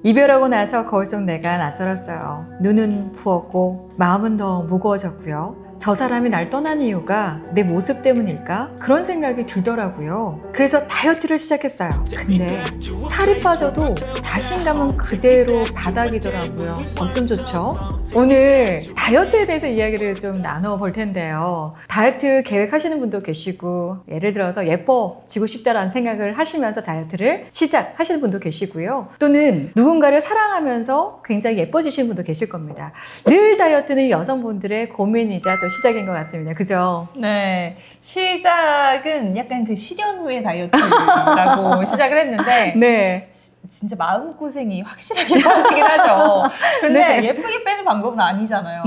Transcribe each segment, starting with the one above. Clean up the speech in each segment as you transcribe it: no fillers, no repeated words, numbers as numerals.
이별하고 나서 거울 속 내가 낯설었어요. 눈은 부었고 마음은 더 무거워졌고요. 저 사람이 날 떠난 이유가 내 모습 때문일까? 그런 생각이 들더라고요. 그래서 다이어트를 시작했어요. 근데 살이 빠져도 자신감은 그대로 바닥이더라고요. 어쩜 좋죠? 오늘 다이어트에 대해서 이야기를 좀 나눠볼 텐데요. 다이어트 계획하시는 분도 계시고, 예를 들어서 예뻐지고 싶다라는 생각을 하시면서 다이어트를 시작하시는 분도 계시고요. 또는 누군가를 사랑하면서 굉장히 예뻐지시는 분도 계실 겁니다. 늘 다이어트는 여성분들의 고민이자 또 시작인 것 같습니다. 그죠? 네, 시작은 약간 그 실연 후의 다이어트라고 시작을 했는데 네. 진짜 마음고생이 확실하게 빠지긴 하죠. 근데 네. 예쁘게 빼는 방법은 아니잖아요.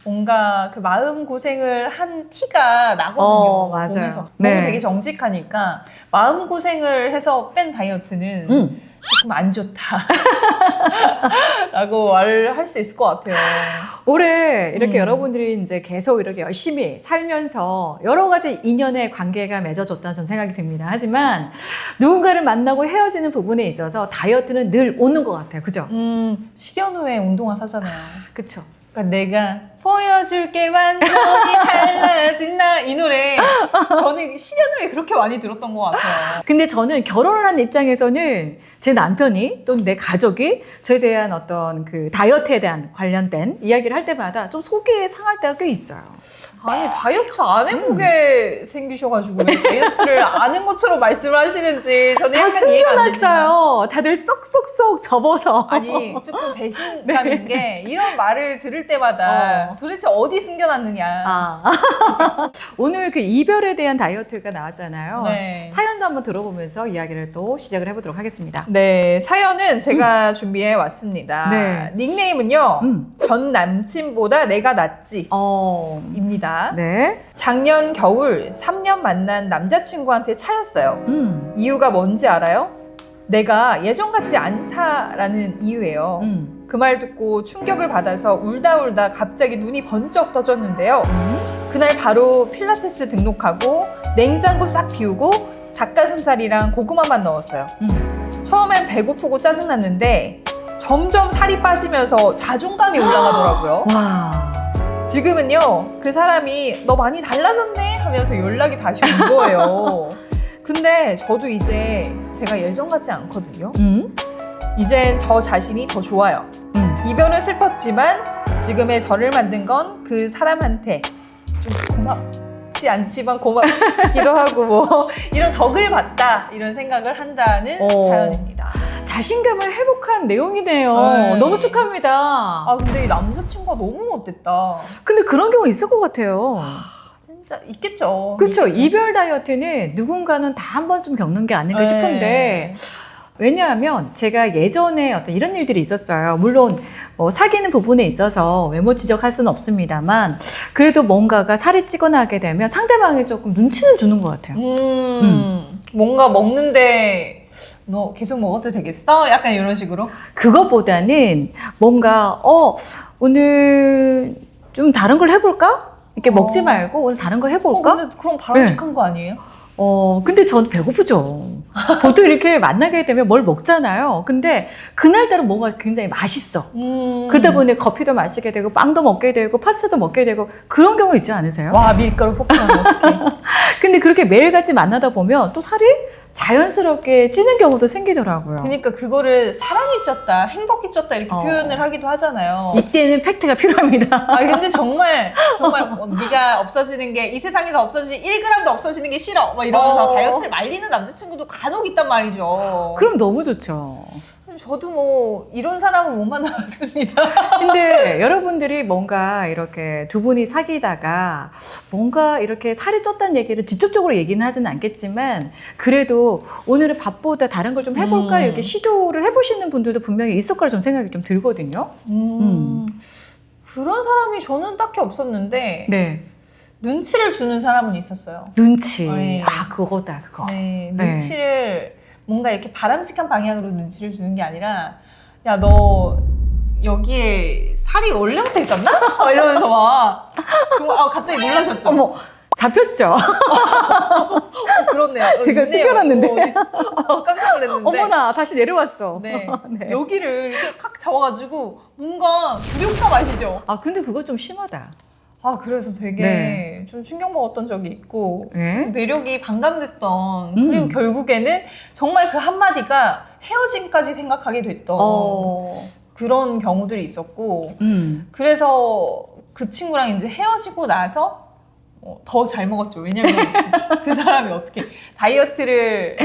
뭔가 그 마음고생을 한 티가 나거든요. 맞아요. 몸에서. 네. 몸이 되게 정직하니까 마음고생을 해서 뺀 다이어트는 조금 안 좋다 라고 말을 할 수 있을 것 같아요. 올해 이렇게 여러분들이 이제 계속 이렇게 열심히 살면서 여러 가지 인연의 관계가 맺어졌다는 전 생각이 듭니다. 하지만 누군가를 만나고 헤어지는 부분에 있어서 다이어트는 늘 오는 것 같아요. 그죠? 실연 후에 운동화 사잖아요. 그쵸. 그러니까 내가 보여줄게 완전히 달라진 나 이 노래 저는 실연 후에 그렇게 많이 들었던 것 같아요. 근데 저는 결혼을 한 입장에서는 제 남편이 또는 내 가족이 저에 대한 어떤 그 다이어트에 대한 관련된 이야기를 할 때마다 좀 속이 상할 때가 꽤 있어요. 아니 다이어트 안 해보게 생기셔가지고 왜 다이어트를 아는 것처럼 말씀을 하시는지 저는 다 약간 이해가 안 됩니다. 숨겨놨어요. 다들 쏙쏙쏙 접어서. 아니 조금 배신감인 게 이런 말을 들을 때마다 도대체 어디 숨겨놨느냐. 오늘 그 이별에 대한 다이어트가 나왔잖아요. 네. 사연도 한번 들어보면서 이야기를 또 시작을 해보도록 하겠습니다. 네, 사연은 제가 준비해 왔습니다. 네. 닉네임은요, 전 남친보다 내가 낫지. 입니다. 네. 작년 겨울 3년 만난 남자친구한테 차였어요. 이유가 뭔지 알아요? 내가 예전 같지 않다라는 이유예요. 그 말 듣고 충격을 받아서 울다 갑자기 눈이 번쩍 떠졌는데요. 그날 바로 필라테스 등록하고 냉장고 싹 비우고 닭가슴살이랑 고구마만 넣었어요. 처음엔 배고프고 짜증났는데 점점 살이 빠지면서 자존감이 올라가더라고요. 와. 지금은요, 그 사람이 너 많이 달라졌네 하면서 연락이 다시 온 거예요. 근데 저도 이제 제가 예전 같지 않거든요. 이젠 저 자신이 더 좋아요. 이별은 슬펐지만 지금의 저를 만든 건 그 사람한테 좀 고맙지 않지만 고맙기도 하고 뭐 이런 덕을 봤다 이런 생각을 한다는 사연입니다. 자신감을 회복한 내용이네요. 네. 너무 축하합니다. 아 근데 이 남자친구가 너무 못됐다. 근데 그런 경우 있을 것 같아요. 진짜 있겠죠. 그렇죠. 있겠죠. 이별 다이어트는 누군가는 다 한 번쯤 겪는 게 아닐까 네. 싶은데, 왜냐하면 제가 예전에 어떤 이런 일들이 있었어요. 물론 뭐 사귀는 부분에 있어서 외모 지적할 수는 없습니다만 그래도 뭔가가 살이 찌거나 하게 되면 상대방이 조금 눈치는 주는 것 같아요. 뭔가 먹는데 너 계속 먹어도 되겠어? 약간 이런 식으로? 그것보다는 뭔가 오늘 좀 다른 걸 해볼까? 이렇게 먹지 말고 오늘 다른 거 해볼까? 근데 그럼 바람직한 거 아니에요? 근데 저는 배고프죠. 보통 이렇게 만나게 되면 뭘 먹잖아요. 근데 그날따라 뭔가 굉장히 맛있어. 그러다 보니 커피도 마시게 되고 빵도 먹게 되고 파스타도 먹게 되고 그런 경우 있지 않으세요? 와 밀가루 폭탄 어떡해. 근데 그렇게 매일같이 만나다 보면 또 살이 자연스럽게 찌는 경우도 생기더라고요. 그러니까 그거를 사랑이 쪘다, 행복이 쪘다 이렇게 표현을 하기도 하잖아요. 이때는 팩트가 필요합니다. 아 근데 정말 네가 없어지는 게 이 세상에서 없어지는 1g도 없어지는 게 싫어 막 이러면서 다이어트를 말리는 남자친구도 간혹 있단 말이죠. 그럼 너무 좋죠. 저도 뭐 이런 사람은 못 만나봤습니다. 근데 여러분들이 뭔가 이렇게 두 분이 사귀다가 뭔가 이렇게 살이 쪘다는 얘기를 직접적으로 얘기는 하지는 않겠지만 그래도 오늘은 밥보다 다른 걸 좀 해볼까 이렇게 시도를 해보시는 분들도 분명히 있을 거라 좀 생각이 좀 들거든요. 그런 사람이 저는 딱히 없었는데 네. 눈치를 주는 사람은 있었어요. 눈치. 네. 그거다 그거. 네, 네. 눈치를 뭔가 이렇게 바람직한 방향으로 눈치를 주는 게 아니라 야 너 여기에 살이 원래부터 있었나? 이러면서 막 갑자기 놀라셨죠. 어머 잡혔죠? 그렇네요. 제가 있네요. 숨겨놨는데. 깜짝 놀랐는데. 어머나, 다시 내려왔어. 네. 네. 여기를 이렇게 칵 잡아가지고 뭔가 굴욕감 아시죠? 아, 근데 그거 좀 심하다. 아, 그래서 되게 네. 좀 충격 먹었던 적이 있고 네? 매력이 반감됐던 그리고 결국에는 정말 그 한마디가 헤어짐까지 생각하게 됐던 그런 경우들이 있었고 그래서 그 친구랑 이제 헤어지고 나서 더 잘 먹었죠. 왜냐면 그 사람이 어떻게 다이어트를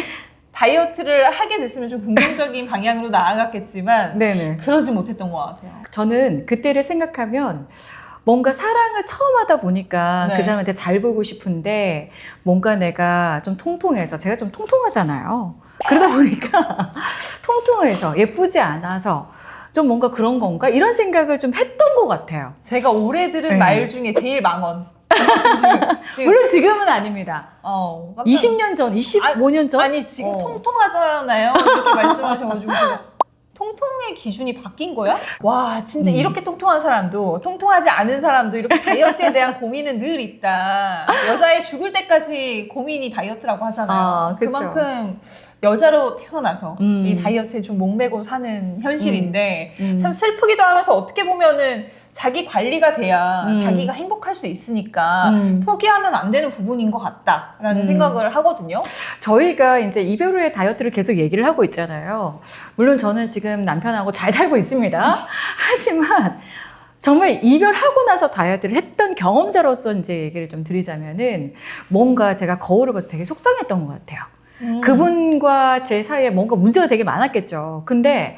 하게 됐으면 좀 긍정적인 방향으로 나아갔겠지만 네네. 그러지 못했던 것 같아요. 저는 그때를 생각하면 뭔가 사랑을 처음 하다 보니까 네. 그 사람한테 잘 보고 싶은데 뭔가 내가 좀 통통해서 제가 좀 통통하잖아요. 그러다 보니까 통통해서 예쁘지 않아서 좀 뭔가 그런 건가? 이런 생각을 좀 했던 것 같아요. 제가 올해 들은 네. 말 중에 제일 망언. 지금, 물론 지금은 아닙니다. 깜짝 20년 전, 25년 전? 아니 지금 통통하잖아요. 이렇게 말씀하셔가지고 통통의 기준이 바뀐 거야? 와 진짜 이렇게 통통한 사람도 통통하지 않은 사람도 이렇게 다이어트에 대한 고민은 늘 있다. 여자애 죽을 때까지 고민이 다이어트라고 하잖아요. 그쵸. 그만큼 여자로 태어나서 이 다이어트에 좀 목매고 사는 현실인데 참 슬프기도 하면서 어떻게 보면은 자기 관리가 돼야 자기가 행복할 수 있으니까 포기하면 안 되는 부분인 것 같다라는 생각을 하거든요. 저희가 이제 이별 후에 다이어트를 계속 얘기를 하고 있잖아요. 물론 저는 지금 남편하고 잘 살고 있습니다. 하지만 정말 이별하고 나서 다이어트를 했던 경험자로서 이제 얘기를 좀 드리자면은 뭔가 제가 거울을 봐서 되게 속상했던 것 같아요. 그분과 제 사이에 뭔가 문제가 되게 많았겠죠. 근데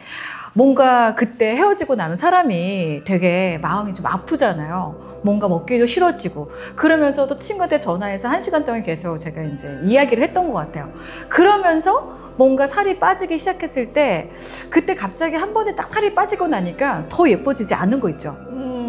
뭔가 그때 헤어지고 나면 사람이 되게 마음이 좀 아프잖아요. 뭔가 먹기도 싫어지고 그러면서도 친구한테 전화해서 1시간 동안 계속 제가 이제 이야기를 했던 것 같아요. 그러면서 뭔가 살이 빠지기 시작했을 때 그때 갑자기 한 번에 딱 살이 빠지고 나니까 더 예뻐지지 않는 거 있죠.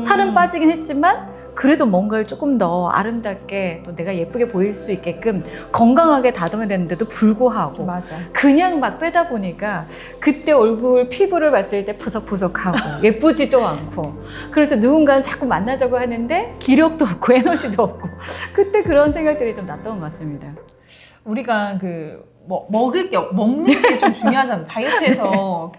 살은 빠지긴 했지만 그래도 뭔가를 조금 더 아름답게 또 내가 예쁘게 보일 수 있게끔 건강하게 다듬어야 되는데도 불구하고 맞아. 그냥 막 빼다 보니까 그때 얼굴 피부를 봤을 때 푸석푸석하고 예쁘지도 않고 그래서 누군가는 자꾸 만나자고 하는데 기력도 없고 에너지도 없고 그때 그런 생각들이 좀 났던 것 같습니다. 우리가 먹는 게 좀 중요하잖아. 다이어트에서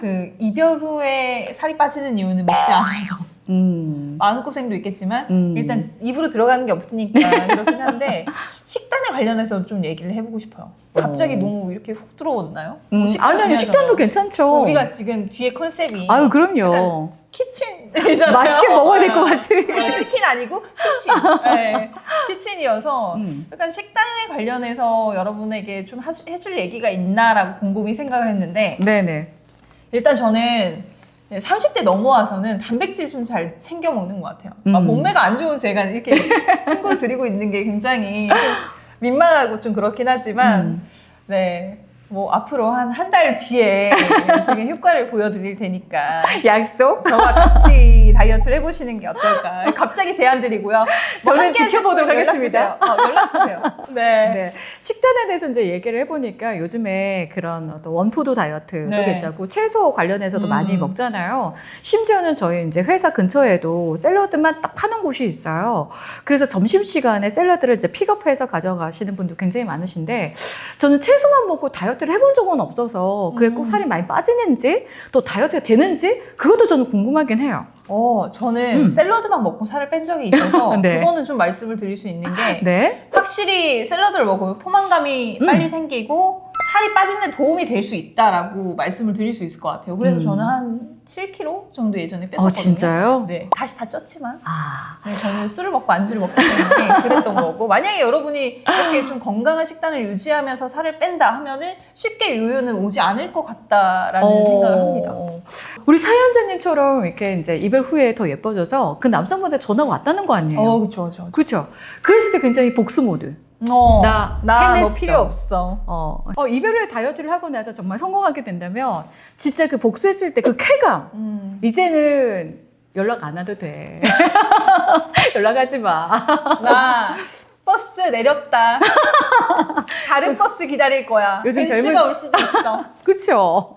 그 이별 후에 살이 빠지는 이유는 먹지 않아서. 마음고생도 있겠지만 일단 입으로 들어가는 게 없으니까 그렇긴 한데 식단에 관련해서 좀 얘기를 해보고 싶어요. 갑자기 너무 이렇게 훅 들어왔나요? 아니 식단도 괜찮죠. 우리가 지금 뒤에 컨셉이 아유 그럼요. 키친이잖아요. 맛있게 먹어야 될 것 같아. 치킨 아니고 키친. 네, 키친이어서 약간 식단에 관련해서 여러분에게 좀 해줄 얘기가 있나라고 곰곰이 생각을 했는데 네네. 일단 저는 30대 넘어와서는 단백질 좀 잘 챙겨 먹는 것 같아요. 몸매가 안 좋은 제가 이렇게 충고를 드리고 있는 게 굉장히 좀 민망하고 좀 그렇긴 하지만 네. 뭐 앞으로 한 달 뒤에 지금 효과를 보여드릴 테니까 약속? 저와 같이 다이어트를 해보시는 게 어떨까. 갑자기 제안 드리고요. 저는 지켜보도록 하겠습니다. 연락 주세요. 네. 네. 식단에 대해서 이제 얘기를 해보니까 요즘에 그런 어떤 원푸드 다이어트도 네. 괜찮고 채소 관련해서도 많이 먹잖아요. 심지어는 저희 이제 회사 근처에도 샐러드만 딱 파는 곳이 있어요. 그래서 점심시간에 샐러드를 이제 픽업해서 가져가시는 분도 굉장히 많으신데 저는 채소만 먹고 다이어트를 해본 적은 없어서 그게 꼭 살이 많이 빠지는지 또 다이어트가 되는지 그것도 저는 궁금하긴 해요. 저는 샐러드만 먹고 살을 뺀 적이 있어서 네. 그거는 좀 말씀을 드릴 수 있는 게 네. 확실히 샐러드를 먹으면 포만감이 빨리 생기고 살이 빠지는 데 도움이 될 수 있다라고 말씀을 드릴 수 있을 것 같아요. 그래서 저는 한 7kg 정도 예전에 뺐었거든요. 진짜요? 네, 다시 다 쪘지만 네, 저는 술을 먹고 안주를 먹기 때문에 그랬던 거고 만약에 여러분이 이렇게 좀 건강한 식단을 유지하면서 살을 뺀다 하면은 쉽게 요요는 오지 않을 것 같다라는 생각을 합니다. 우리 사연자님처럼 이렇게 이제 이별 후에 더 예뻐져서 그 남성분한테 전화가 왔다는 거 아니에요? 그렇죠. 그렇죠. 그랬을 때 굉장히 복수 모드. 나 너 해냈어. 필요 없어. 이별 후에 다이어트를 하고 나서 정말 성공하게 된다면 진짜 그 복수했을 때 그 쾌감 이제는 연락 안 와도 돼. 연락하지 마. 나 버스 내렸다. 다른 버스 기다릴 거야. 요즘 벤츠가 올 수도 있어. 그렇죠.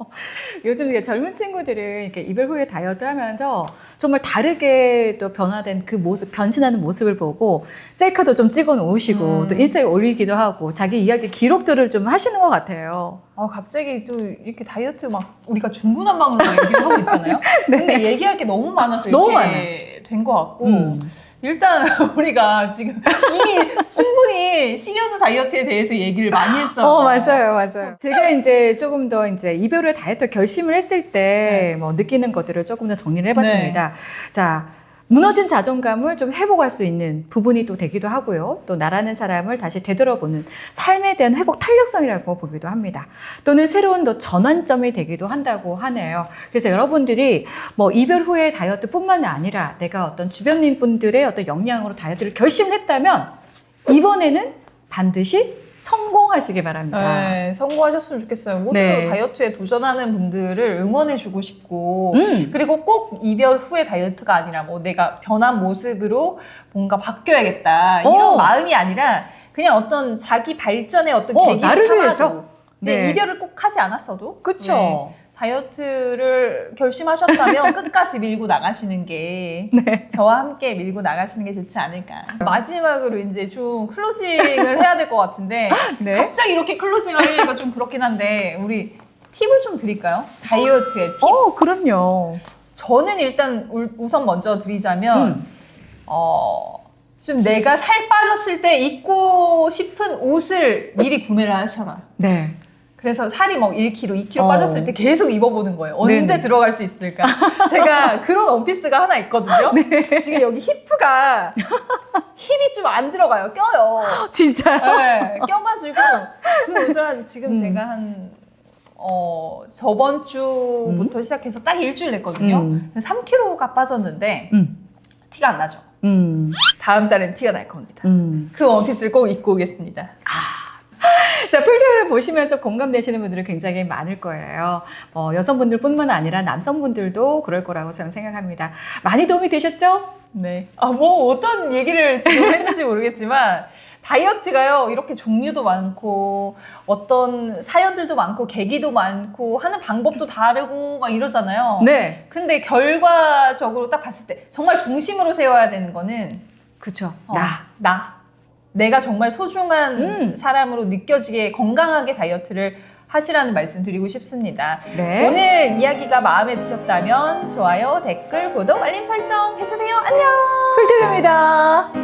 요즘 이게 젊은 친구들은 이렇게 이별 후에 다이어트 하면서 정말 다르게 또 변화된 그 모습, 변신하는 모습을 보고 셀카도 좀 찍어 놓으시고 또 인스타에 올리기도 하고 자기 이야기 기록들을 좀 하시는 것 같아요. 갑자기 또 이렇게 다이어트 막 우리가 중구난방으로 얘기를 하고 있잖아요. 네. 근데 얘기할 게 너무 많아서 너무 이렇게 된 것 같고 일단 우리가 지금 이미 충분히 신현우 다이어트에 대해서 얘기를 많이 했어요. 맞아요. 제가 이제 조금 더 이제 이별 후에 다이어트 결심을 했을 때 뭐 느끼는 것들을 조금 더 정리를 해봤습니다. 자, 무너진 자존감을 좀 회복할 수 있는 부분이 또 되기도 하고요. 또 나라는 사람을 다시 되돌아보는 삶에 대한 회복 탄력성이라고 보기도 합니다. 또는 새로운 또 전환점이 되기도 한다고 하네요. 그래서 여러분들이 뭐 이별 후에 다이어트뿐만 아니라 내가 어떤 주변인 분들의 어떤 영향으로 다이어트를 결심했다면 이번에는 반드시 성공하시기 바랍니다. 네, 성공하셨으면 좋겠어요. 모두 네. 다이어트에 도전하는 분들을 응원해주고 싶고 그리고 꼭 이별 후의 다이어트가 아니라 뭐 내가 변한 모습으로 뭔가 바뀌어야겠다 이런 마음이 아니라 그냥 어떤 자기 발전의 어떤 계기를 나를 삼아서 위해서. 네, 이별을 꼭 하지 않았어도 그쵸. 네, 다이어트를 결심하셨다면 끝까지 밀고 나가시는 게 저와 함께 밀고 나가시는 게 좋지 않을까. 마지막으로 이제 좀 클로징을 해야 될 것 같은데 갑자기 이렇게 클로징을 하기가 좀 그렇긴 한데 우리 팁을 좀 드릴까요? 다이어트의 팁. 그럼요. 저는 일단 우선 먼저 드리자면 좀 내가 살 빠졌을 때 입고 싶은 옷을 미리 구매를 하셔라. 네. 그래서 살이 뭐 1kg, 2kg 빠졌을 때 계속 입어보는 거예요. 언제 네네. 들어갈 수 있을까? 제가 그런 원피스가 하나 있거든요. 지금 여기 히프가 힘이 좀 안 들어가요. 껴요. 진짜. 네, 껴가지고 그 옷을 지금 제가 저번 주부터 시작해서 딱 일주일 됐거든요. 3kg가 빠졌는데 티가 안 나죠. 다음 달엔 티가 날 겁니다. 그 원피스를 꼭 입고 오겠습니다. 자, 풀토를 보시면서 공감되시는 분들은 굉장히 많을 거예요. 여성분들뿐만 아니라 남성분들도 그럴 거라고 저는 생각합니다. 많이 도움이 되셨죠? 네. 뭐 어떤 얘기를 지금 했는지 모르겠지만 다이어트가요 이렇게 종류도 많고 어떤 사연들도 많고 계기도 많고 하는 방법도 다르고 막 이러잖아요. 네. 근데 결과적으로 딱 봤을 때 정말 중심으로 세워야 되는 거는 그쵸. 내가 정말 소중한 사람으로 느껴지게 건강하게 다이어트를 하시라는 말씀 드리고 싶습니다. 네. 오늘 이야기가 마음에 드셨다면 좋아요, 댓글, 구독, 알림 설정 해주세요. 안녕! 풀토입니다.